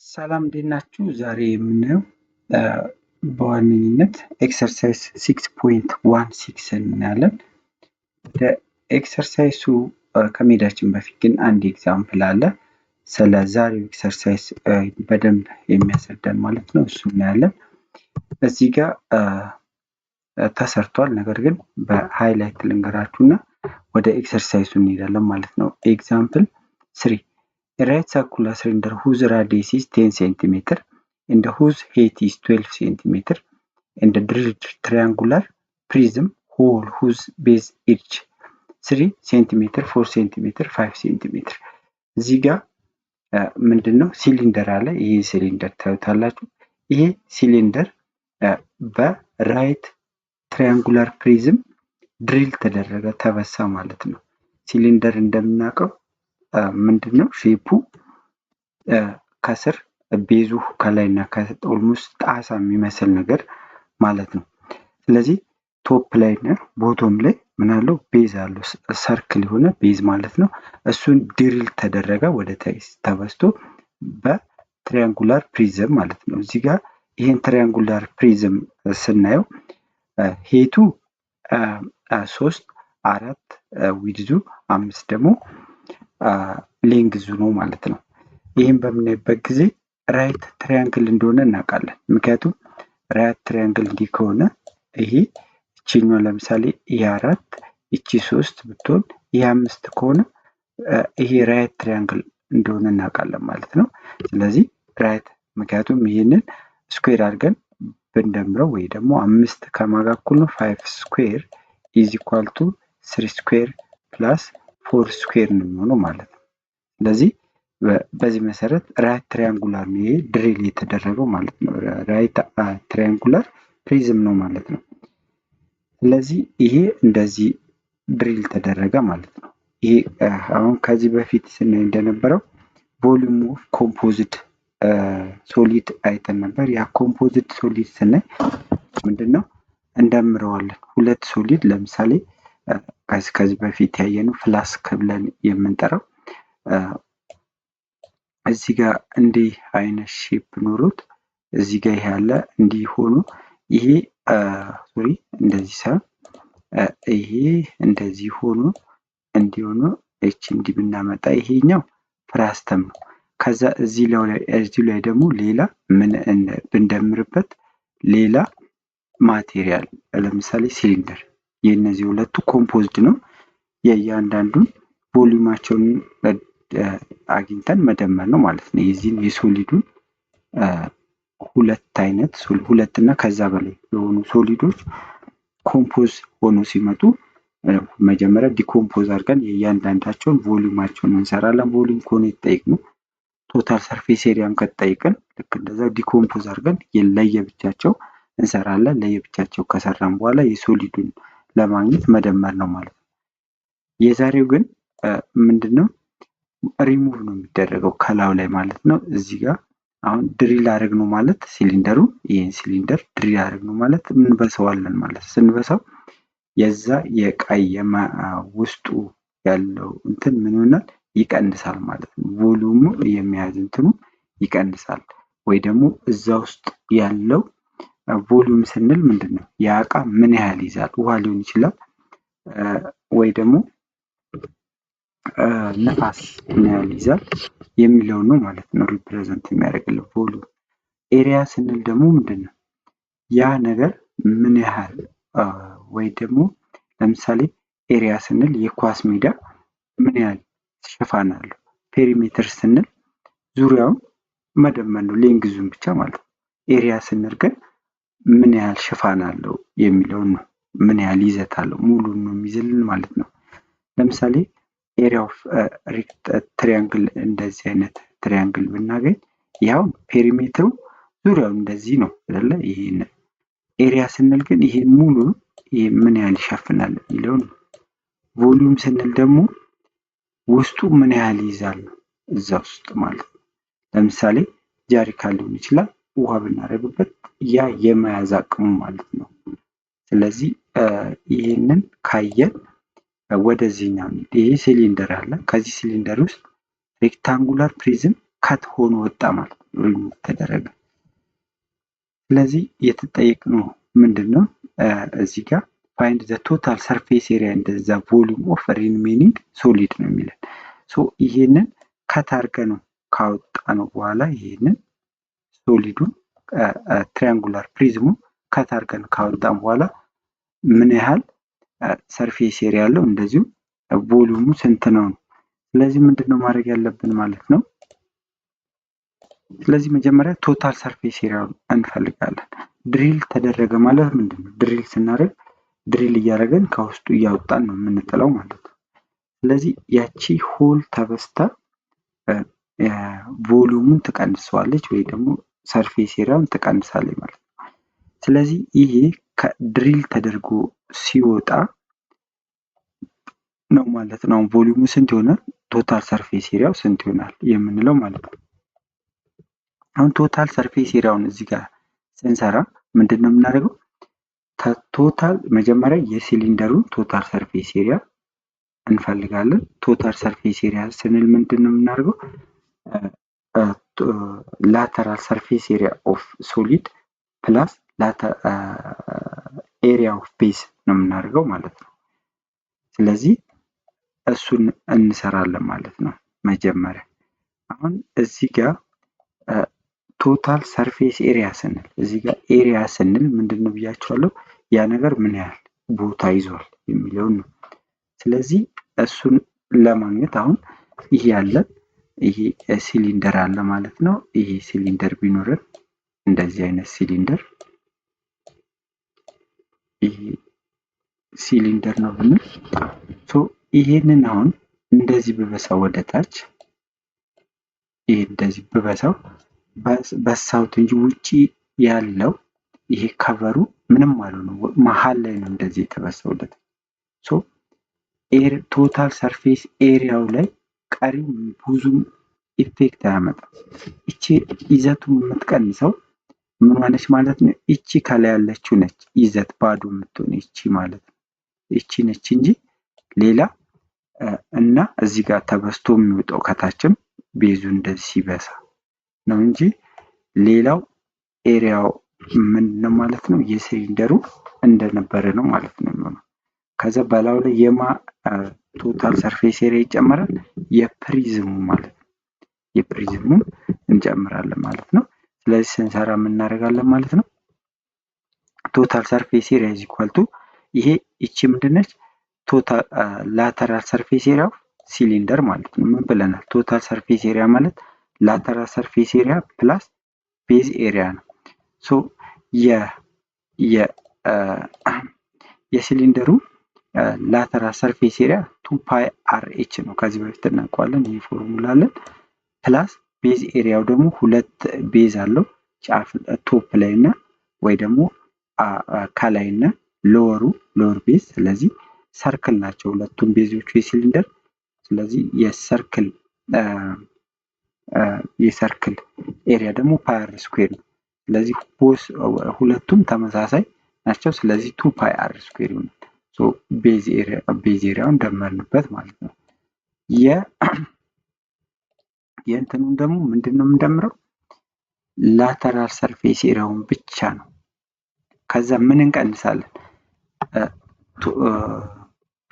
ሰላም እንዴት ናችሁ? ዛሬ የምናየው በዋነኝነት ኤክሰርሳይዝ 6.16 እናያለን። ወደ ኤክሰርሳይሱ ከመሄዳችን በፊት ግን አንድ ኤግዛምፕል አለ። ስለ ዛሬው ኤክሰርሳይዝ በደንብ የሚያስረዳን ማለት ነው። እሱ እናያለን። እዚህ ጋር ተሰርቷል፣ ነገር ግን በሃይላይት ልንገራችሁና ወደ ኤክሰርሳይሱ እንሄዳለን ማለት ነው። ኤግዛምፕል 3 A right circular cylinder whose radius is 10 cm and whose height is 12 cm and a drilled triangular prism hole whose base each 3 cm 4 cm 5 cm እዚህ ጋር ምንድነው ሲሊንደር አለ። ይሄ ሲሊንደር ታዩታላችሁ። ይሄ ሲሊንደር በራይት ትራያንጉላር ፕሪዝም ድሪል ተደረገ፣ ተበሳ ማለት ነው። ሲሊንደር እንደምናውቀው ምንድነው ሼፑ ከስር ቤዙ ከላይና ኦልሞስት ጣሳ የሚመስል ነገር ማለት ነው። ስለዚህ ቶፕ ላይ እና ቦቶም ላይ ምን አለው? ቤዝ አለው፣ ሰርክል የሆነ ቤዝ ማለት ነው። እሱን ድሪል ተደረገ፣ ወደ ታች ተበስቶ በትሪያንጉላር ፕሪዝም ማለት ነው። እዚህ ጋር ይሄን ትሪያንጉላር ፕሪዝም ስናየው ሄቱ 3 4 ዊድዙ 5 ደግሞ ሌንግዙ ነው ማለት ነው። ይህም በምናይበት ጊዜ ራይት ትራያንግል እንደሆነ እናውቃለን። ምክንያቱም ራይት ትራያንግል እንዲህ ከሆነ ይሄ እቺኛው ለምሳሌ ይሄ 4 እቺ 3 ብትሆን ይሄ 5 ከሆነ ይሄ ራይት ትራያንግል እንደሆነ እናውቃለን ማለት ነው። ስለዚህ ራይት ምክንያቱም ይሄንን ስኩዌር አድርገን ብንደምረው ወይ ደግሞ 5 ከማጋ እኩል ነው 5 ስኩዌር ኢዝ ኢኳል ቱ 3 ስኩዌር ፕላስ 4 ስኩዌር ነው የሚሆነው ማለት ነው። ስለዚህ በዚህ መሰረት ራይት ትራያንጉላር ነው ይሄ ድሪል የተደረገው ማለት ነው። ራይት ትራያንጉላር ፕሪዝም ነው ማለት ነው። ስለዚህ ይሄ እንደዚህ ድሪል ተደረገ ማለት ነው። ይሄ አሁን ከዚህ በፊት ስናይ እንደነበረው ቮሊዩም ኦፍ ኮምፖዚት ሶሊድ አይተን ነበር። ያ ኮምፖዚት ሶሊድ ስናይ ምንድነው እንደምረዋለን። ሁለት ሶሊድ ለምሳሌ ከዚህ በፊት ያየነው ፍላስክ ብለን የምንጠራው እዚህ ጋር እንዲህ አይነት ሼፕ ኖሮት እዚህ ጋር ይሄ ያለ እንዲህ ሆኖ ይሄ እንደዚህ ሳይሆን ይሄ እንደዚህ ሆኖ እንዲሆኑ እቺ እንዲህ ብናመጣ ይሄኛው ፍራስተም ነው። ከዛ እዚህ ላይ ደግሞ ሌላ ምን ብንደምርበት ሌላ ማቴሪያል ለምሳሌ ሲሊንደር የነዚህ ሁለቱ ኮምፖዝድ ነው። የእያንዳንዱን ቮሊዩማቸውን አግኝተን መደመር ነው ማለት ነው። የዚህን የሶሊዱን ሁለት እና ከዛ በላይ የሆኑ ሶሊዶች ኮምፖዝ ሆኖ ሲመጡ መጀመሪያ ዲኮምፖዝ አድርገን የእያንዳንዳቸውን ቮሊዩማቸውን እንሰራለን። ቮሊዩም ከሆነ የተጠየቅነው ቶታል ሰርፌስ ኤሪያም ከተጠየቅን ልክ እንደዛ ዲኮምፖዝ አድርገን ለየብቻቸው እንሰራለን። ለየብቻቸው ከሰራን በኋላ የሶሊዱን ለማግኘት መደመር ነው ማለት ነው። የዛሬው ግን ምንድነው ሪሙቭ ነው የሚደረገው ከላዩ ላይ ማለት ነው። እዚህ ጋር አሁን ድሪል አደረግነው ማለት ሲሊንደሩ ይሄን ሲሊንደር ድሪል አደረግነው ማለት እንበሳዋለን ማለት ስንበሳው የዛ የቀይ ውስጡ ያለው እንትን ምን ይሆናል? ይቀንሳል ማለት ነው። ቮሊዩሙ የሚያዝ እንትኑ ይቀንሳል። ወይ ደግሞ እዛ ውስጥ ያለው ቮሊዩም ስንል ምንድነው ያ እቃ ምን ያህል ይዛል? ውሃ ሊሆን ይችላል ወይ ደግሞ ነፋስ ምን ያህል ይዛል የሚለው ነው ማለት ነው ሪፕሬዘንት የሚያደርግልን። ቮሊዩም ኤሪያ ስንል ደግሞ ምንድነው ያ ነገር ምን ያህል ወይ ደግሞ ለምሳሌ ኤሪያ ስንል የኳስ ሜዳ ምን ያህል ሽፋን አለው። ፔሪሜትር ስንል ዙሪያውን መደመር ነው ሌንግዙን ብቻ ማለት ነው። ኤሪያ ስንል ግን ምን ያህል ሽፋን አለው የሚለውን ነው። ምን ያህል ይዘት አለው ሙሉን ነው የሚይዝልን ማለት ነው። ለምሳሌ ኤሪያ ኦፍ ትሪያንግል እንደዚህ አይነት ትሪያንግል ብናገኝ ያው ፔሪሜትሩ ዙሪያው እንደዚህ ነው አይደለ? ይሄን ኤሪያ ስንል ግን ይሄ ሙሉ ይሄ ምን ያህል ይሸፍናል የሚለውን ነው። ቮሊዩም ስንል ደግሞ ውስጡ ምን ያህል ይዛል ነው እዛ ውስጥ ማለት ነው። ለምሳሌ ጃሪካን ሊሆን ይችላል ውሃ ብናደርግበት ያ የመያዝ አቅሙ ማለት ነው። ስለዚህ ይሄንን ካየን ወደዚህኛው ይሄ ሲሊንደር አለ። ከዚህ ሲሊንደር ውስጥ ሬክታንጉላር ፕሪዝም ከት ሆኖ ወጣ ማለት ነው። ሪሙቭ ተደረገ። ስለዚህ የተጠየቅነው ምንድነው እዚህ ጋር ፋይንድ ዘ ቶታል ሰርፌስ ኤሪያ ኤንድ ዘ ቮሊዩም ኦፍ ሪሜኒንግ ሶሊድ ነው የሚለን። ሶ ይሄንን ከታርገ ነው ካወጣ ነው በኋላ ይሄንን ሶሊዱን ትሪያንጉላር ፕሪዝሙን ከታርገን ካወጣን በኋላ ምን ያህል ሰርፌስ ኤሪያ ያለው እንደዚሁ ቮሊዩሙ ስንት ነው። ስለዚህ ምንድነው ማድረግ ያለብን ማለት ነው። ስለዚህ መጀመሪያ ቶታል ሰርፌስ ኤሪያውን እንፈልጋለን። ድሪል ተደረገ ማለት ምንድነው? ድሪል ስናደርግ ድሪል እያደረገን ከውስጡ እያወጣን ነው የምንጥለው ማለት ነው። ስለዚህ ያቺ ሆል ተበስታ ቮሊዩሙን ትቀንሰዋለች ወይ ደግሞ ሰርፌስ ኤሪያውን ትቀንሳለች ማለት ነው። ስለዚህ ይሄ ከድሪል ተደርጎ ሲወጣ ነው ማለት ነው። ቮሊዩሙ ስንት ይሆናል? ቶታል ሰርፌስ ኤሪያው ስንት ይሆናል የምንለው ማለት ነው። አሁን ቶታል ሰርፌስ ኤሪያውን እዚህ ጋር ስንሰራ ምንድነው የምናደርገው? ቶታል መጀመሪያ የሲሊንደሩን ቶታል ሰርፌስ ኤሪያ እንፈልጋለን። ቶታል ሰርፌስ ኤሪያ ስንል ምንድነው የምናደርገው? ላተራል ሰርፌስ ኤሪያ ኦፍ ሶሊድ ፕላስ ኤሪያ ኦፍ ቤዝ ነው የምናደርገው ማለት ነው። ስለዚህ እሱን እንሰራለን ማለት ነው። መጀመሪያ አሁን እዚህ ጋር ቶታል ሰርፌስ ኤሪያ ስንል እዚህ ጋር ኤሪያ ስንል ምንድነው ብያቸዋለሁ? ያ ነገር ምን ያህል ቦታ ይዟል የሚለውን ነው። ስለዚህ እሱን ለማግኘት አሁን ይሄ ያለን ይሄ ሲሊንደር አለ ማለት ነው። ይሄ ሲሊንደር ቢኖረን እንደዚህ አይነት ሲሊንደር ይሄ ሲሊንደር ነው ብንል ይሄንን አሁን እንደዚህ ብበሳው ወደ ታች ይሄ እንደዚህ ብበሳው በሳውት እንጂ ውጪ ያለው ይሄ ከቨሩ ምንም አልሆነም። መሀል ላይ ነው እንደዚህ የተበሳውለት። ቶታል ሰርፌስ ኤሪያው ላይ ቀሪ ብዙም ኢፌክት አያመጣም። እቺ ይዘቱን የምትቀንሰው ምን ማለች ማለት ነው? እቺ ከላይ ያለችው ነች ይዘት ባዶ የምትሆን እቺ ማለት ነው። እቺ ነች እንጂ ሌላ እና እዚህ ጋር ተበስቶ የሚወጣው ከታችም ቤዙ እንደዚህ ሲበሳ ነው እንጂ ሌላው ኤሪያው ምንድነው ማለት ነው? የሲሊንደሩ እንደነበረ ነው ማለት ነው የሚሆነው። ከዛ በላዩ ላይ የማ ቶታል ሰርፌስ ኤሪያ ይጨመራል፣ የፕሪዝሙ ማለት ነው። የፕሪዝሙን እንጨምራለን ማለት ነው። ስለዚህ ስንሰራ የምናደርጋለን ማለት ነው። ቶታል ሰርፌስ ኤሪያ ኢዝ ኢኳል ቱ ይሄ እቺ ምንድነች? ቶታል ላተራል ሰርፌስ ኤሪያ ሲሊንደር ማለት ነው። ምን ብለናል? ቶታል ሰርፌስ ኤሪያ ማለት ላተራል ሰርፌስ ኤሪያ ፕላስ ቤዝ ኤሪያ ነው። የሲሊንደሩ ላተራል ሰርፌስ ኤሪያ 2 ፓይ አር ኤች ነው። ከዚህ በፊት እናውቀዋለን። ይሄ ፎርሙላ አለን። ፕላስ ቤዝ ኤሪያው ደግሞ ሁለት ቤዝ አለው ጫፍ ቶፕ ላይ እና ወይ ደግሞ ከላይ እና ሎወር ቤዝ። ስለዚህ ሰርክል ናቸው ሁለቱም ቤዞቹ የሲሊንደር። ስለዚህ የሰርክል ኤሪያ ደግሞ ፓይ አር ስኩዌር ነው። ስለዚህ ሁለቱም ተመሳሳይ ናቸው። ስለዚህ 2 ፓይ አር ስኩዌር ይሆናል። ቤዝ ኤሪያውን ደመርንበት ማለት ነው። የእንትኑን ደግሞ ምንድነው የምንደምረው? ላተራል ሰርፌስ ኤሪያውን ብቻ ነው። ከዛ ምን እንቀንሳለን?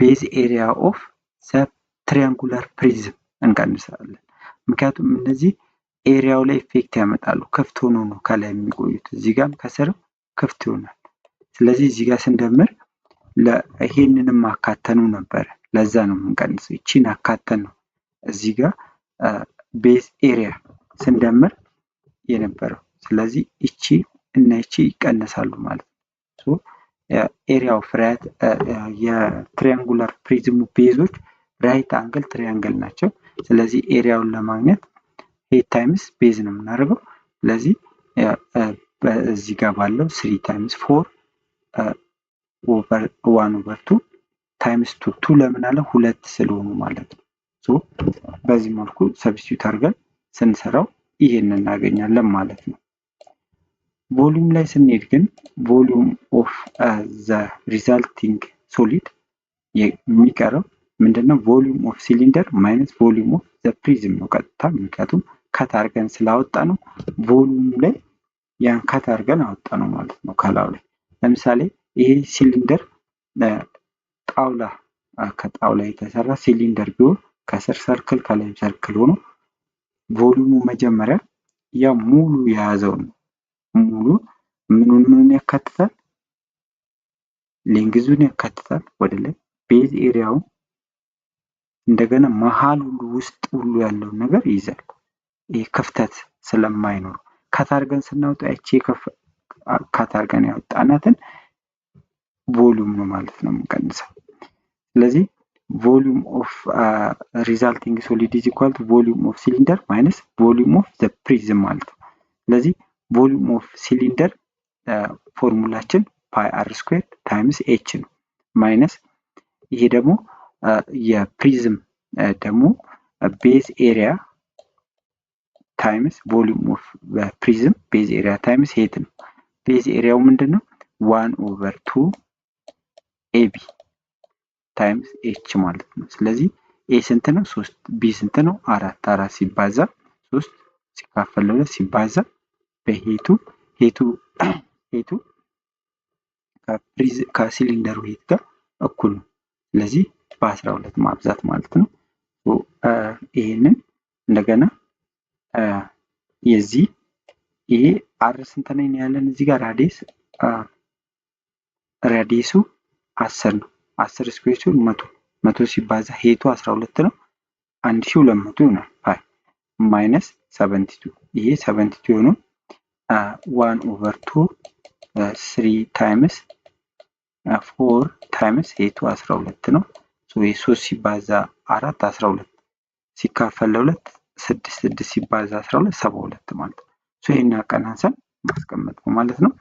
ቤዝ ኤሪያ ኦፍ ዘ ትሪያንጉላር ፕሪዝም እንቀንሳለን። ምክንያቱም እነዚህ ኤሪያው ላይ ኢፌክት ያመጣሉ። ክፍት ሆኖ ነው ከላይ የሚቆዩት። እዚህ ጋርም ከስርም ክፍት ይሆናል። ስለዚህ እዚህ ጋር ስንደምር ይሄንንም አካተኑ ነበረ። ለዛ ነው የምንቀንሰው። ይቺን አካተን ነው እዚህ ጋር ቤዝ ኤሪያ ስንደምር የነበረው። ስለዚህ እቺ እና እቺ ይቀነሳሉ ማለት ነው። ኤሪያ ኦፍ ራይት የትሪያንጉላር ፕሪዝሙ ቤዞች ራይት አንግል ትሪያንግል ናቸው። ስለዚህ ኤሪያውን ለማግኘት ሄድ ታይምስ ቤዝ ነው የምናደርገው። ስለዚህ እዚህ ጋር ባለው 3 ታይምስ 4 ኦቨር 1 ኦቨር 2 ታይምስ 2 ለምን አለ? ሁለት ስለሆኑ ማለት ነው። በዚህ መልኩ ሰብስቲዩት አድርገን ስንሰራው ይሄን እናገኛለን ማለት ነው። ቮሊዩም ላይ ስንሄድ ግን ቮሊዩም ኦፍ ዘ ሪዛልቲንግ ሶሊድ የሚቀረው ምንድነው? ቮሊዩም ኦፍ ሲሊንደር ማይነስ ቮሊዩም ኦፍ ዘ ፕሪዝም ነው ቀጥታ። ምክንያቱም ከት አድርገን ስላወጣ ነው ቮሉሙ ላይ ያን ከት አድርገን አወጣ ነው ማለት ነው ከላዩ ላይ። ለምሳሌ ይሄ ሲሊንደር ጣውላ ከጣውላ የተሰራ ሲሊንደር ቢሆን ከስር ሰርክል ከላይ ሰርክል ሆኖ ቮሉሙ መጀመሪያ ያ ሙሉ የያዘው ነው። ሙሉ ምኑን ያካትታል? ሌንግዙን ያካትታል ወደ ላይ ቤዝ ኤሪያውን እንደገና መሃል ሁሉ ውስጥ ሁሉ ያለውን ነገር ይይዛል። ይሄ ክፍተት ስለማይኖር ከታርገን ስናወጣ እቺ ከታርገን ያወጣናትን ቮሉም ነው ማለት ነው የምንቀንሰው። ስለዚህ volume of resulting solid is equal to volume of cylinder minus volume of the prism ማለት ነው። ስለዚህ volume of cylinder ፎርሙላችን pi r square times h ነው ማይነስ ይሄ ደግሞ የፕሪዝም ደግሞ ቤዝ ኤሪያ ታይምስ ቮሉም ኦፍ ፕሪዝም ቤዝ ኤሪያ ታይምስ ሄት ነው። ቤዝ ኤሪያው ምንድነው 1/2 AB ታይምስ ኤች ማለት ነው። ስለዚህ ኤ ስንት ነው? 3 ቢ ስንት ነው? 4 ሲባዛ 3 ሲካፈል ለ2 ሲባዛ በሄቱ ሄቱ ከሲሊንደሩ ሄት ጋር እኩል ነው። ስለዚህ በ12 ማብዛት ማለት ነው። ይሄንን እንደገና የዚህ ይሄ አር ስንት ነው ያለን እዚህ ጋር ራዲየሱ 10 ነው። 10 ስኩዌር ሲሆን 100 ሲባዛ ሄቱ 12 ነው 1200 ይሆናል። ፓይ ማይነስ 72 ይሄ 72 ሆኖ 1/2 3 ታይምስ 4 ታይምስ ሄቱ 12 ነው። ይሄ 3 ሲባዛ 4 12 ሲካፈል ለ2 6 ሲባዛ 12 72 ማለት ነው። ይሄን አቀናንሰን ማስቀመጥ ነው ማለት ነው።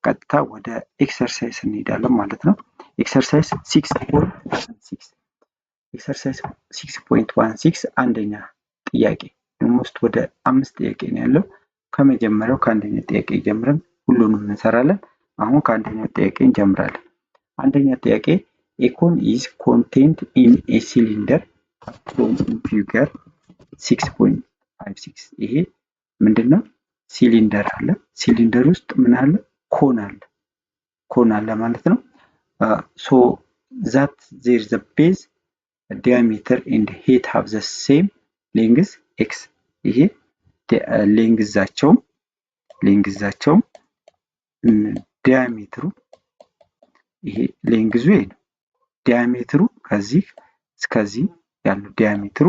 ቀጥታ ወደ ኤክሰርሳይዝ እንሄዳለን ማለት ነው። ኤክሰርሳይዝ 6.16 ኤክሰርሳይዝ 6.16 አንደኛ ጥያቄ ኦልሞስት ወደ 5 ጥያቄ ነው ያለው። ከመጀመሪያው ከአንደኛ ጥያቄ ጀምረን ሁሉንም እንሰራለን። አሁን ከአንደኛ ጥያቄ እንጀምራለን። አንደኛ ጥያቄ a cone is contained in a cylinder from figure 6.56 ይሄ ምንድነው? ሲሊንደር አለ። ሲሊንደር ውስጥ ምን አለ? ኮን አለ ማለት ነው። so that there is a base diameter and height have the same length x ይሄ ሌንግዛቸው ዲያሜትሩ ይሄ ሌንግዙ ይሄ ነው። ዲያሜትሩ ከዚህ እስከዚህ ያለው ዲያሜትሩ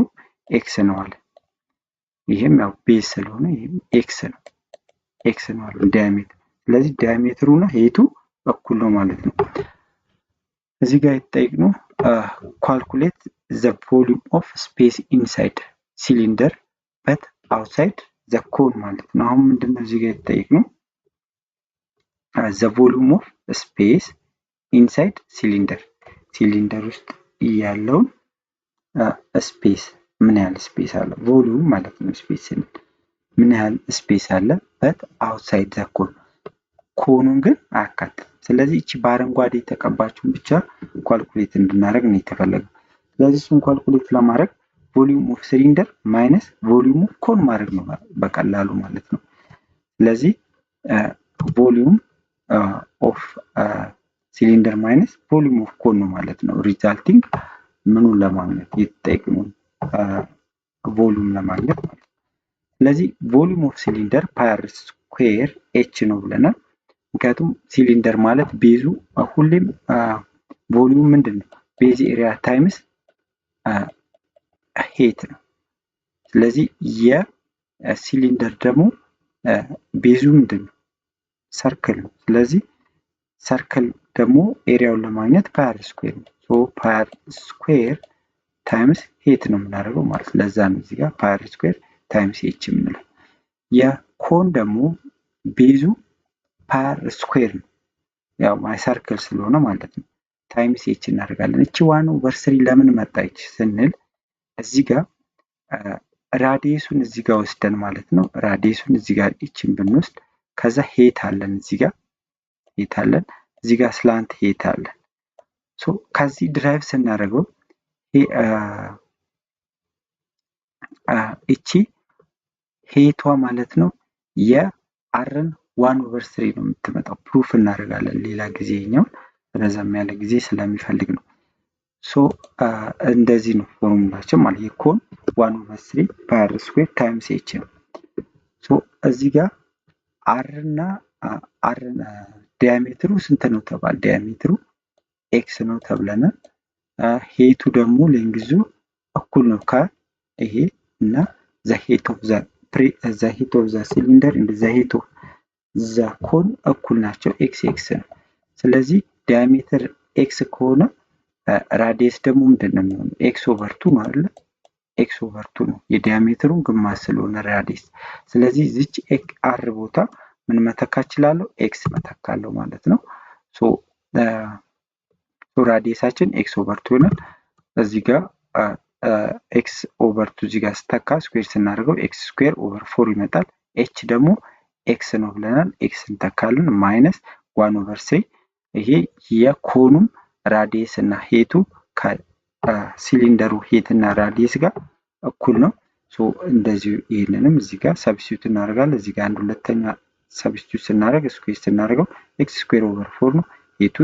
ኤክስ ነው አለ። ይሄም ያው ቤዝ ስለሆነ ይሄም ኤክስ ነው አለ ዲያሜትር። ስለዚህ ዲያሜትሩና ሄቱ እኩል ነው ማለት ነው። እዚህ ጋር የተጠየቅነው ካልኩሌት ዘ ቮሉም ኦፍ ስፔስ ኢንሳይድ ሲሊንደር በት አውትሳይድ ዘ ኮን ማለት ነው። አሁን ምንድነው እዚህ ጋር የተጠየቅነው ዘ ቮሉም ኦፍ ስፔስ ኢንሳይድ ሲሊንደር ውስጥ ያለውን ስፔስ ምን ያህል ስፔስ አለ? ቮሉም ማለት ነው። ስፔስ ምን ያህል ስፔስ አለ? በት አውትሳይድ ዘ ኮኑን ግን አያካትትም። ስለዚህ እቺ በአረንጓዴ የተቀባችውን ብቻ ኳልኩሌት እንድናደርግ ነው የተፈለገው። ስለዚህ እሱን ኳልኩሌት ለማድረግ ቮሉም ኦፍ ሲሊንደር ማይነስ ቮሉም ኦፍ ኮን ማድረግ ነው በቀላሉ ማለት ነው። ስለዚህ ቮሉም ኦፍ ሲሊንደር ማይነስ ቮሉም ኦፍ ኮን ነው ማለት ነው። ሪዛልቲንግ ምኑን ለማግኘት የተጠየቅነው ቮሉም ለማግኘት ማለት ነው። ስለዚህ ቮሉም ኦፍ ሲሊንደር ፓይ አር ስኩዌር ኤች ነው ብለናል። ምክንያቱም ሲሊንደር ማለት ቤዙ ሁሌም ቮሉም ምንድነው? ቤዝ ኤሪያ ታይምስ ሄት ነው። ስለዚህ የሲሊንደር ደግሞ ቤዙ ምንድነው? ሰርክል ነው። ስለዚህ ሰርክል ደግሞ ኤሪያውን ለማግኘት ፓይ አር ስኩዌር ነው። ሶ ፓይ አር ስኩዌር ታይምስ ሄት ነው የምናደርገው ማለት ለዛ ነው እዚህ ጋር ፓይ አር ስኩዌር ታይምስ ኤች የምንለው። የኮን ደግሞ ቤዙ ፓይ አር ስኩዌር ነው። ያው ማይ ሰርክል ስለሆነ ማለት ነው። ታይምስ ኤች እናደርጋለን። እቺ 1/3 ለምን መጣች ስንል እዚህ ጋር ራዲየሱን እዚህ ጋር ወስደን ማለት ነው። ራዲየሱን እዚህ ጋር ኤችን ብንወስድ ከዛ ሄት አለን እዚህ ጋር ስላንት ሄት አለን። ሶ ከዚህ ድራይቭ ስናደርገው እቺ ሄቷ ማለት ነው የአርን 1/3 ነው የምትመጣው። ፕሩፍ እናደርጋለን ሌላ ጊዜ ኛውን ረዘም ያለ ጊዜ ስለሚፈልግ ነው። ሶ እንደዚህ ነው ፎርሙላችን ማለት የኮን 1/3 ፓይ r ስኩዌር ታይምስ ኤች ነው። ሶ እዚህ ጋር አር እና አር ዲያሜትሩ ስንት ነው ተባል? ዲያሜትሩ ኤክስ ነው ተብለናል። ሄቱ ደግሞ ሌንግዙ እኩል ነው ከይሄ እና ዘ ሄት ኦፍ ዘ ሲሊንደር እንደ ዘ ሄት ኦፍ ዘ ኮን እኩል ናቸው። ኤክስ ኤክስ ነው። ስለዚህ ዲያሜትር ኤክስ ከሆነ ራዲየስ ደግሞ ምንድን ነው የሚሆነው? ኤክስ ኦቨር 2 ነው አይደል? ኤክስ ኦቨር 2 ነው የዲያሜትሩን ግማሽ ስለሆነ ራዲየስ። ስለዚህ እዚች አር ቦታ ምን መተካት እችላለሁ? ኤክስ መተካለሁ ማለት ነው። ሶ ራዲየሳችን ኤክስ ኦቨር 2 ይሆናል። እዚህ ጋር ኤክስ ኦቨር 2 እዚህ ጋር ስተካ ስኩዌር ስናደርገው ኤክስ ስኩዌር ኦቨር 4 ይመጣል። ኤች ደግሞ ኤክስ ነው ብለናል። ኤክስ እንተካለን ማይነስ 1/3 ይሄ የኮኑም ራዲየስ እና ሄቱ ከሲሊንደሩ ሄት እና ራዲየስ ጋር እኩል ነው። ሶ እንደዚህ ይሄንንም እዚህ ጋር ሰብስቲቱት እናደርጋለን። እዚህ ጋር አንድ ሁለተኛ ሰብስቲቱት ስናደርግ ስኩዌር ስናደርገው ኤክስ ስኩዌር ኦቨር 4 ነው። ሄቱ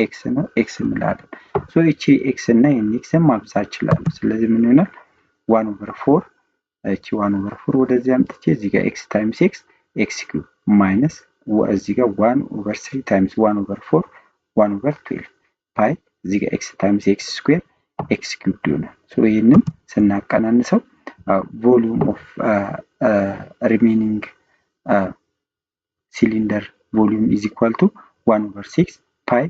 ኤክስ ነው። ኤክስ እንላለን። ሶ እቺ ኤክስ እና ኤክስን ማብዛት እችላለሁ። ስለዚህ ምን ይሆናል? 1/4 እቺ 1/4 ወደዚህ አምጥቼ እዚህ ጋር ኤክስ ታይምስ ኤክስ ኤክስ ኪዩብ ማይነስ እዚህ ጋር 1/3 ታይምስ 1/4 1/12 ፓይ እዚህ ጋር ኤክስ ታይምስ ኤክስ ስኩዌር ኤክስ ኪዩብ ይሆናል። ሶ ይሄንን ስናቀናንሰው ቮሊዩም ኦፍ ሪሜኒንግ ሲሊንደር ቮሊዩም ኢዝ ኢኳል ቱ 1/6 ፓይ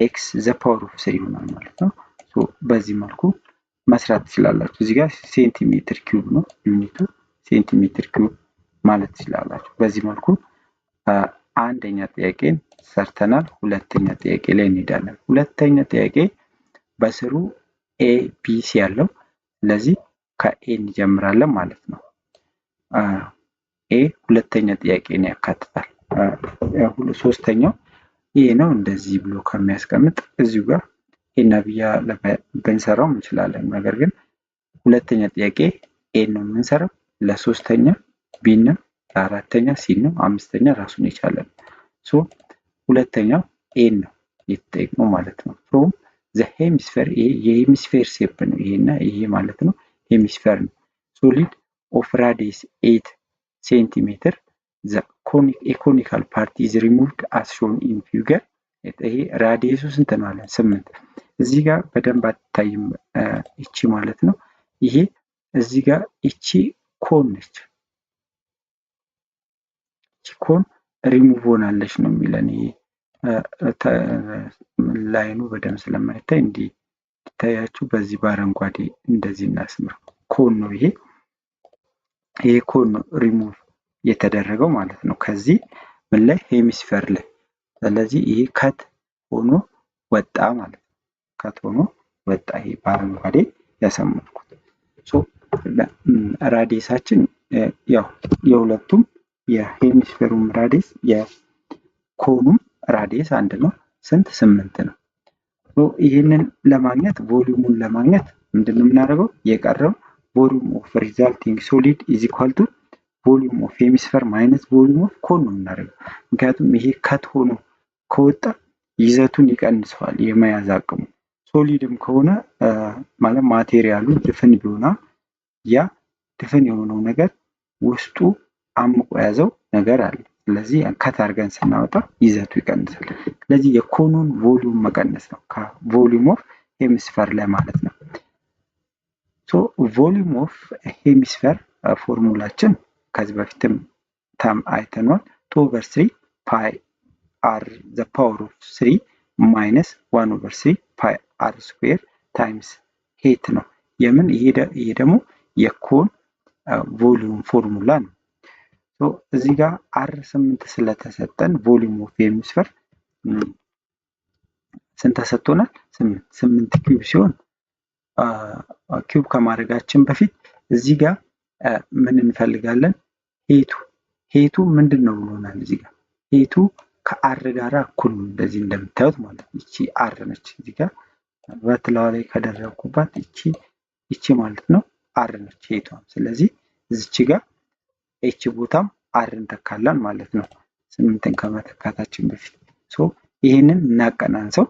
ኤክስ ዘ ፓወር ኦፍ 3 ይሆናል ማለት ነው። ሶ በዚህ መልኩ መስራት ትችላላችሁ። እዚህ ጋር ሴንቲሜትር ኪዩብ ነው ዩኒቱ፣ ሴንቲሜትር ኪዩብ ማለት ትችላላችሁ። በዚህ መልኩ አንደኛ ጥያቄን ሰርተናል። ሁለተኛ ጥያቄ ላይ እንሄዳለን። ሁለተኛ ጥያቄ በስሩ ኤ ቢ ሲ ያለው፣ ስለዚህ ከኤ እንጀምራለን ማለት ነው። ኤ ሁለተኛ ጥያቄን ያካትታል። ሶስተኛው ይሄ ነው እንደዚህ ብሎ ከሚያስቀምጥ እዚሁ ጋር ኤና ቢያ ብንሰራው እንችላለን። ነገር ግን ሁለተኛ ጥያቄ ኤ ነው የምንሰራው፣ ለሶስተኛ ቢ ነው፣ ለአራተኛ ሲ ነው፣ አምስተኛ ራሱን የቻለ ነው። ሶ ሁለተኛው ኤ ነው የተጠየቅነው ማለት ነው። ፍሮም ዘ ሄሚስፌር ይሄ የሄሚስፌር ሼፕ ነው ይሄና ይሄ ማለት ነው። ሄሚስፌር ነው። ሶሊድ ኦፍ ራዲየስ 8 ሴንቲሜትር ዘ ኮኒካል ፓርቲ ኢዝ ሪሙቭድ አስ ሾን ኢን ፊገር። ይሄ ራዲየሱ ስንት ነው አለን? 8። እዚህ ጋር በደንብ አትታይም እቺ ማለት ነው። ይሄ እዚህ ጋር እቺ ኮን ነች። እቺ ኮን ሪሙቭ ሆናለች ነው የሚለን። ይሄ ላይኑ በደንብ ስለማይታይ እንዲህ ይታያችሁ። በዚህ በአረንጓዴ እንደዚህ እናስምር። ኮን ነው ይሄ ኮን ነው ሪሙቭ የተደረገው ማለት ነው ከዚህ ምን ላይ ሄሚስፌር ላይ። ስለዚህ ይሄ ከት ሆኖ ወጣ ማለት ነው። ከት ሆኖ ወጣ። ይሄ በአረንጓዴ ያሰመርኩት። ሶ ራዲየሳችን ያው የሁለቱም የሄሚስፌሩም ራዲየስ የኮኑም ራዲየስ አንድ ነው። ስንት? 8 ነው። ሶ ይሄንን ለማግኘት ቮሊዩሙን ለማግኘት ምንድነው የምናደርገው? የቀረው ቮሊዩም ኦፍ ሪዛልቲንግ ሶሊድ ኢዝ ኢኳል ቱ ቮሊዩም ኦፍ ሄሚስፌር ማይነስ ቮሊዩም ኦፍ ኮን ነው የምናደርገው። ምክንያቱም ይሄ ከት ሆኖ ከወጣ ይዘቱን ይቀንሰዋል የመያዝ አቅሙ። ሶሊድም ከሆነ ማለት ማቴሪያሉ ድፍን ቢሆን ያ ድፍን የሆነው ነገር ውስጡ አምቆ ያዘው ነገር አለ። ስለዚህ ከት አድርገን ስናወጣ ይዘቱ ይቀንሳል። ስለዚህ የኮኑን ቮሊዩም መቀነስ ነው ከቮሊዩም ኦፍ ሄሚስፌር ላይ ማለት ነው። ሶ ቮሊዩም ኦፍ ሄሚስፌር ፎርሙላችን ከዚህ በፊትም አይተናል። 2/3 ፓይ አር ዘ ፓወር ኦፍ 3 ማይነስ 1/3 ፓይ አር ስኩዌር ታይምስ ሄት ነው። የምን ይሄ ደግሞ የኮን ቮሊዩም ፎርሙላ ነው። ሶ እዚህ ጋር አር 8 ስለተሰጠን ቮሊዩም ኦፍ ሄሚስፌር ስንት ተሰጥቶናል? 8 ኪዩብ ሲሆን ኪዩብ ከማድረጋችን በፊት እዚህ ጋር ምን እንፈልጋለን? ሄቱ ምንድን ነው ብሎናል። እዚህ ጋር ሄቱ ከአር ጋር እኩል ነው። እንደዚህ እንደምታዩት ማለት ነው። እቺ አር ነች። እዚህ ጋር በትላዋ ላይ ከደረኩባት እቺ ማለት ነው አር ነች ሄቷ። ስለዚህ እዚች ጋር ኤች ቦታም አር እንተካለን ማለት ነው 8ን ከመተካታችን በፊት። ይህንን እናቀናንሰው።